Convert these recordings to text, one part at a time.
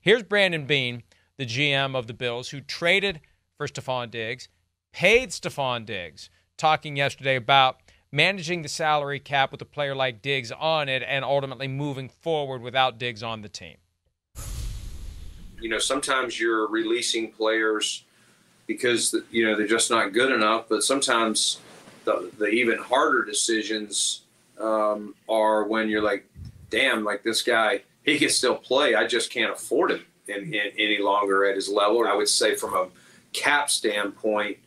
Here's Brandon Beane, the GM of the Bills, who traded for Stefon Diggs, paid Stefon Diggs, talking yesterday about managing the salary cap with a player like Diggs on it and ultimately moving forward without Diggs on the team. You know, sometimes you're releasing players because, you know, they're just not good enough, but sometimes the even harder decisions are when you're like, damn, like this guy, he can still play. I just can't afford him any longer at his level. I would say from a cap standpoint,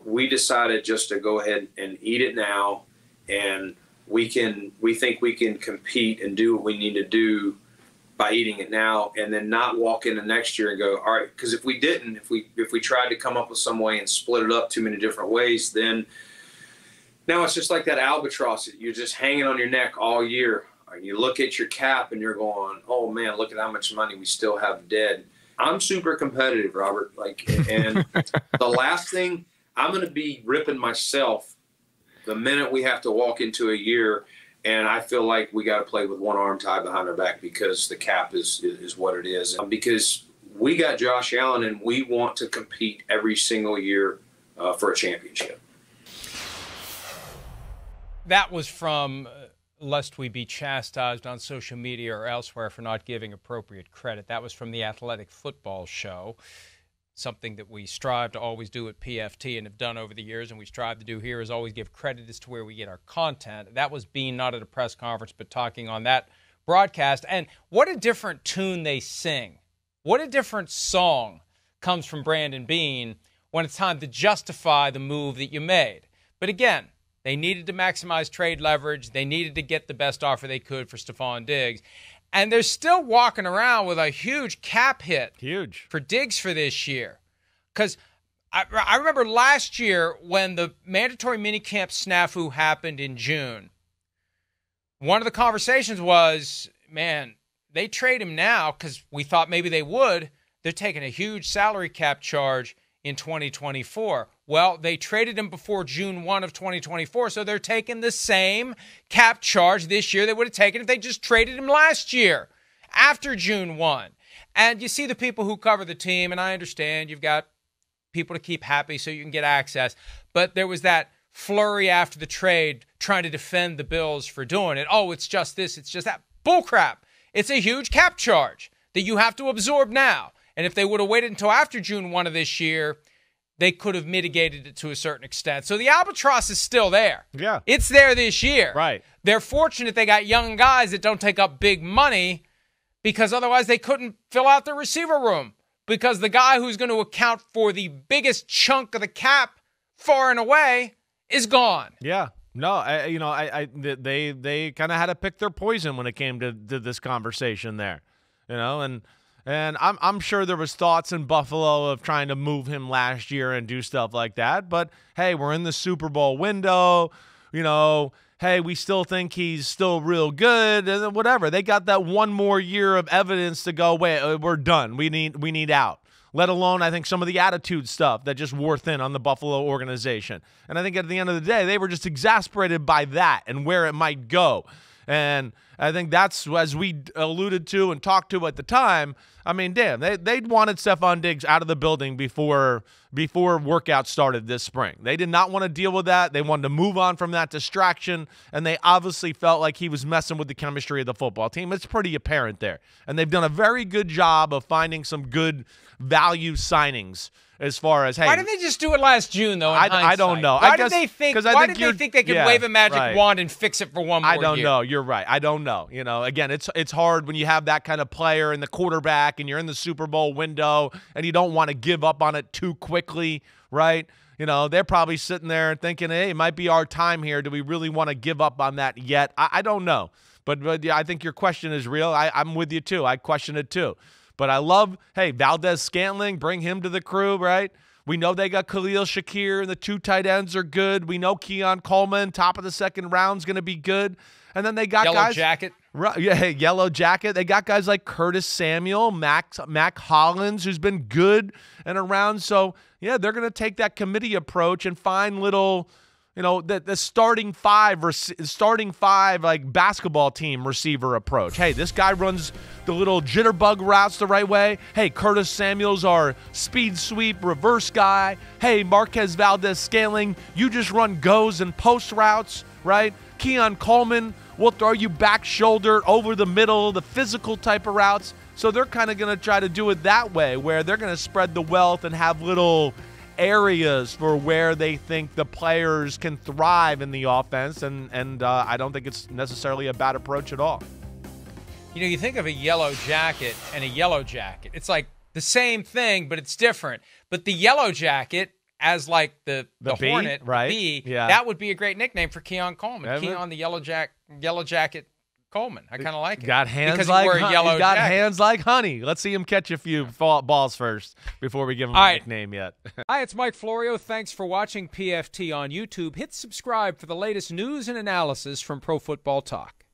we decided just to go ahead and eat it now, and we think we can compete and do what we need to do by eating it now, and then not walk into next year and go, all right, because if we didn't, if we tried to come up with some way and split it up too many different ways, then now it's just like that albatross. You're just hanging on your neck all year. You look at your cap and you're going, oh man, look at how much money we still have dead. I'm super competitive, Robert. And the last thing, I'm going to be ripping myself the minute we have to walk into a year and I feel like we got to play with one arm tied behind our back because the cap is what it is. Because we got Josh Allen and we want to compete every single year for a championship. That was from lest we be chastised on social media or elsewhere for not giving appropriate credit. That was from the Athletic Football Show, something that we strive to always do at PFT and have done over the years, and we strive to do here is always give credit as to where we get our content. That was Beane, not at a press conference, but talking on that broadcast. And what a different tune they sing. What a different song comes from Brandon Beane when it's time to justify the move that you made. But again, they needed to maximize trade leverage. They needed to get the best offer they could for Stefon Diggs. And they're still walking around with a huge cap hit for Diggs for this year. Because I remember last year when the mandatory minicamp snafu happened in June, one of the conversations was, man, they trade him now because we thought maybe they would. They're taking a huge salary cap charge in 2024. Well, they traded him before June 1 of 2024, so they're taking the same cap charge this year they would have taken if they just traded him last year after June 1. And you see the people who cover the team, and I understand you've got people to keep happy so you can get access, but there was that flurry after the trade trying to defend the Bills for doing it. Oh, it's just this, it's just that. Bullcrap. It's a huge cap charge that you have to absorb now. And if they would have waited until after June 1 of this year, they could have mitigated it to a certain extent. So the albatross is still there. Yeah. It's there this year. Right. They're fortunate they got young guys that don't take up big money because otherwise they couldn't fill out the receiver room because the guy who's going to account for the biggest chunk of the cap far and away is gone. Yeah. No, they kind of had to pick their poison when it came to this conversation there, and I'm sure there was thoughts in Buffalo of trying to move him last year and do stuff like that. But hey, we're in the Super Bowl window, hey, we still think he's still real good and whatever. They got that one more year of evidence to go, wait, we're done. We need out. Let alone, I think, some of the attitude stuff that just wore thin on the Buffalo organization. And I think at the end of the day, they were just exasperated by that and where it might go. And I think that's, as we alluded to and talked to at the time, I mean, damn, they wanted Stefon Diggs out of the building before workouts started this spring. They did not want to deal with that. They wanted to move on from that distraction, and they obviously felt like he was messing with the chemistry of the football team. It's pretty apparent there. And they've done a very good job of finding some good value signings as far as, hey. Why didn't they just do it last June, though, I don't know. Why did they think they could wave a magic wand and fix it for one more year? I don't know. You're right. I don't know. Again, it's hard when you have that kind of player and the quarterback and you're in the Super Bowl window and you don't want to give up on it too quickly, right? They're probably sitting there thinking, hey, it might be our time here. Do we really want to give up on that yet? I don't know. But yeah, I think your question is real. I'm with you, too. I question it, too. But I love, hey, Valdez-Scantling, bring him to the crew, right? We know they got Khalil Shakir, and the two tight ends are good. We know Keon Coleman, top of the second round, is going to be good. And then they got Yellow guys. Jacket. Right, yeah, hey, Yellow Jacket. They got guys like Curtis Samuel, Mac Hollins, who's been good and around. So, yeah, they're going to take that committee approach and find little You know, the starting five like basketball team receiver approach. Hey, this guy runs the little jitterbug routes the right way. Hey, Curtis Samuel's our speed sweep reverse guy. Hey, Marquez Valdez-Scaling, you just run goes and post routes, right? Keon Coleman will throw you back shoulder over the middle, the physical type of routes. So they're kind of going to try to do it that way, where they're going to spread the wealth and have little areas for where they think the players can thrive in the offense, and I don't think it's necessarily a bad approach at all. You know, you think of a yellow jacket and a yellow jacket. It's like the same thing, but it's different. But the yellow jacket, as like the Hornet, right? The bee, yeah. That would be a great nickname for Keon Coleman. Keon the yellow jacket Coleman. I kind of like it. Got hands because like he wore a yellow got jacket. hands like honey. Let's see him catch a few balls first before we give him a nickname yet. Hi, it's Mike Florio. Thanks for watching PFT on YouTube. Hit subscribe for the latest news and analysis from Pro Football Talk.